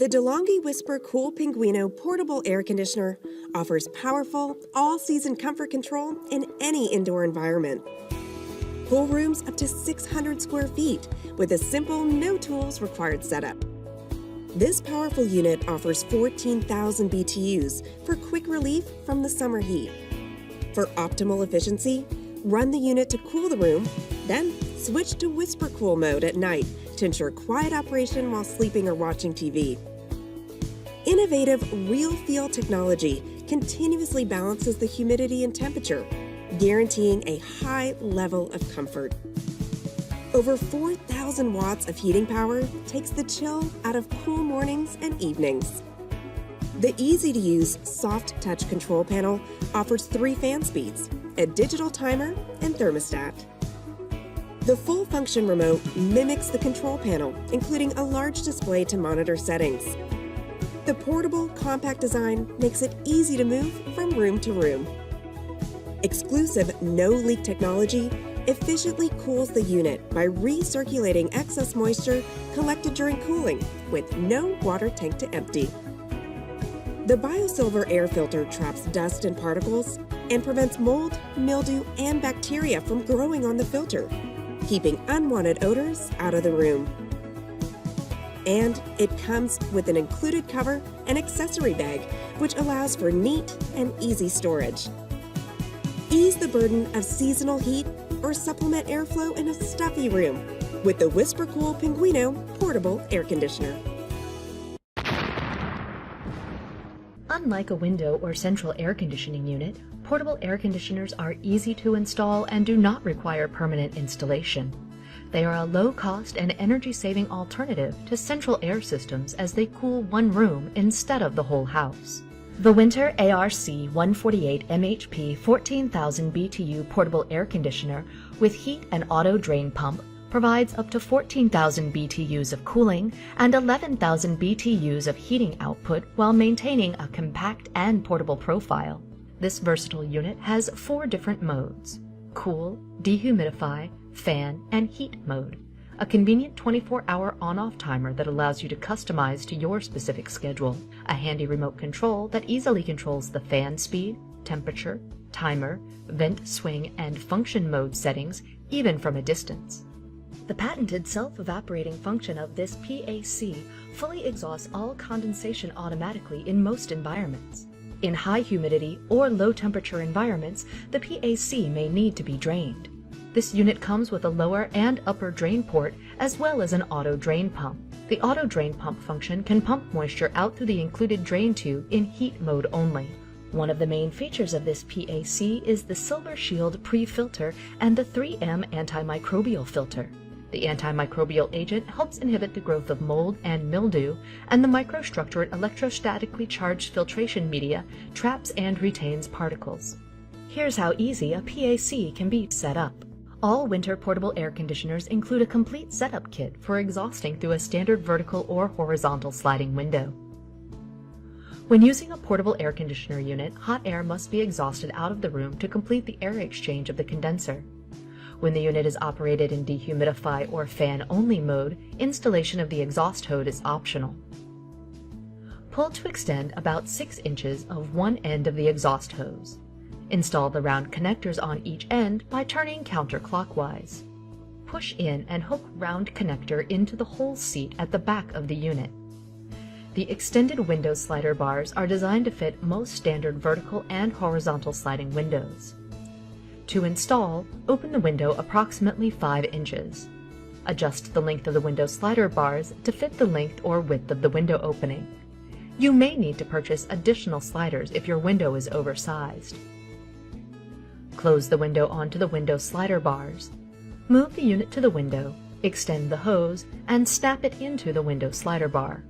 The DeLonghi Whisper Kool Pinguino portable air conditioner offers powerful, all-season comfort control in any indoor environment. Cool rooms up to 600 square feet with a simple, no tools required setup. This powerful unit offers 14,000 BTUs for quick relief from the summer heat. For optimal efficiency, run the unit to cool the room, then switch to Whisper Cool mode at night to ensure quiet operation while sleeping or watching TV. Innovative real-feel technology continuously balances the humidity and temperature, guaranteeing a high level of comfort. Over 4,000 watts of heating power takes the chill out of cool mornings and evenings. The easy-to-use soft touch control panel offers 3 fan speeds, a digital timer, and thermostat. The full function remote mimics the control panel, including a large display to monitor settings. The portable, compact design makes it easy to move from room to room. Exclusive no-leak technology efficiently cools the unit by recirculating excess moisture collected during cooling with no water tank to empty. The BioSilver air filter traps dust and particles and prevents mold, mildew, and bacteria from growing on the filter, keeping unwanted odors out of the room. And it comes with an included cover and accessory bag, which allows for neat and easy storage. Ease the burden of seasonal heat or supplement airflow in a stuffy room with the Whisper Kool Pinguino portable air conditioner. Unlike a window or central air conditioning unit, portable air conditioners are easy to install and do not require permanent installation. They are a low-cost and energy-saving alternative to central air systems as they cool one room instead of the whole house. The Whynter ARC 148 MHP 14,000 BTU portable air conditioner with heat and auto drain pump provides up to 14,000 BTUs of cooling and 11,000 BTUs of heating output while maintaining a compact and portable profile. This versatile unit has 4 different modes: cool, dehumidify, fan, and heat mode. A convenient 24-hour on-off timer that allows you to customize to your specific schedule. A handy remote control that easily controls the fan speed, temperature, timer, vent swing, and function mode settings, even from a distance. The patented self-evaporating function of this PAC fully exhausts all condensation automatically in most environments. In high humidity or low temperature environments, the PAC may need to be drained. This unit comes with a lower and upper drain port as well as an auto drain pump. The auto drain pump function can pump moisture out through the included drain tube in heat mode only. One of the main features of this PAC is the Silver Shield pre-filter and the 3M antimicrobial filter. The antimicrobial agent helps inhibit the growth of mold and mildew, and the microstructured electrostatically charged filtration media traps and retains particles. Here's how easy a PAC can be set up. All Whynter portable air conditioners include a complete setup kit for exhausting through a standard vertical or horizontal sliding window. When using a portable air conditioner unit, hot air must be exhausted out of the room to complete the air exchange of the condenser. When the unit is operated in dehumidify or fan-only mode, installation of the exhaust hose is optional. Pull to extend about 6 inches of one end of the exhaust hose. Install the round connectors on each end by turning counterclockwise. Push in and hook round connector into the hole seat at the back of the unit. The extended window slider bars are designed to fit most standard vertical and horizontal sliding windows. To install, open the window approximately 5 inches. Adjust the length of the window slider bars to fit the length or width of the window opening. You may need to purchase additional sliders if your window is oversized. Close the window onto the window slider bars. Move the unit to the window, extend the hose, and snap it into the window slider bar.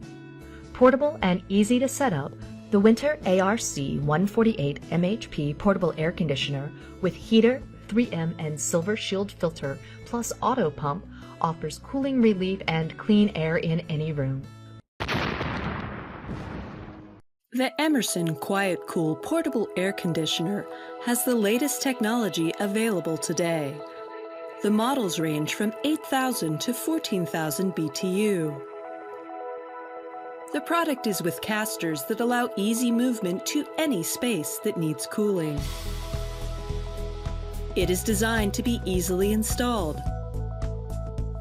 Portable and easy to set up, the Whynter ARC 148 MHP portable air conditioner with heater, 3M, and Silver Shield filter plus auto pump offers cooling relief and clean air in any room. The Emerson Quiet Cool portable air conditioner has the latest technology available today. The models range from 8,000 to 14,000 BTU. The product is with casters that allow easy movement to any space that needs cooling. It is designed to be easily installed.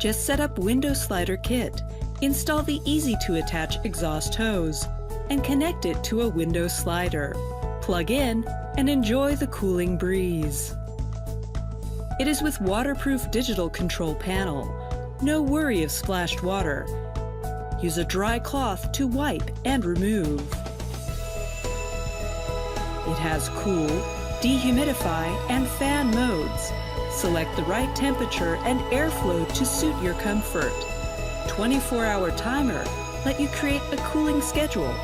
Just set up window slider kit, install the easy-to-attach exhaust hose, and connect it to a window slider. Plug in and enjoy the cooling breeze. It is with waterproof digital control panel. No worry of splashed water. Use a dry cloth to wipe and remove. It has cool, dehumidify, and fan modes. Select the right temperature and airflow to suit your comfort. 24-hour timer let you create a cooling schedule.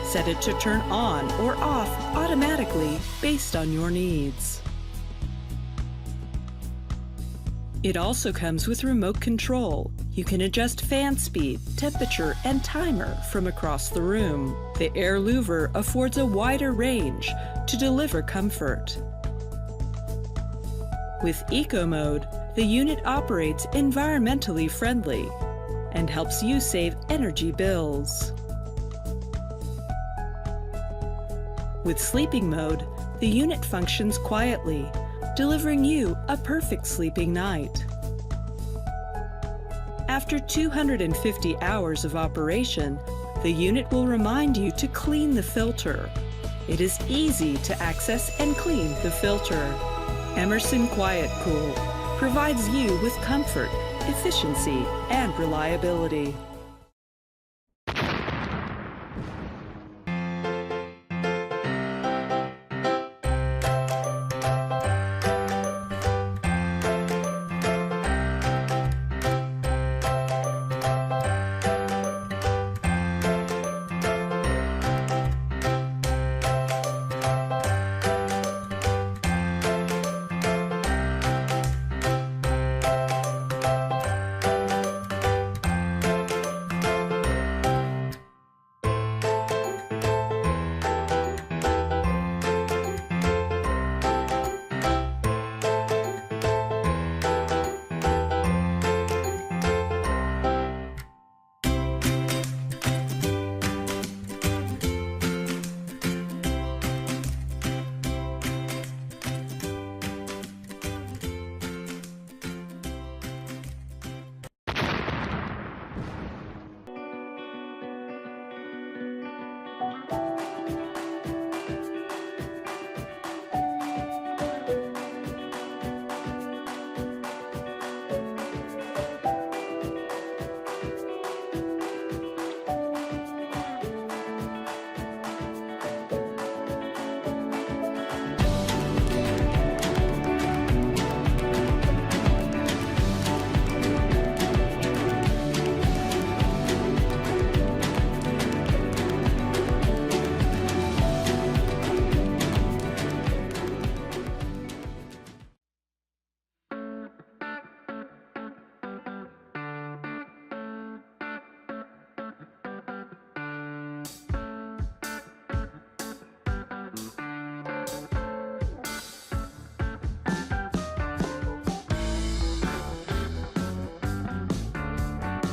Set it to turn on or off automatically based on your needs. It also comes with remote control. You can adjust fan speed, temperature, and timer from across the room. The air louver affords a wider range to deliver comfort. With Eco Mode, the unit operates environmentally friendly and helps you save energy bills. With Sleeping Mode, the unit functions quietly, delivering you a perfect sleeping night. After 250 hours of operation, the unit will remind you to clean the filter. It is easy to access and clean the filter. Emerson Quiet Cool provides you with comfort, efficiency, and reliability.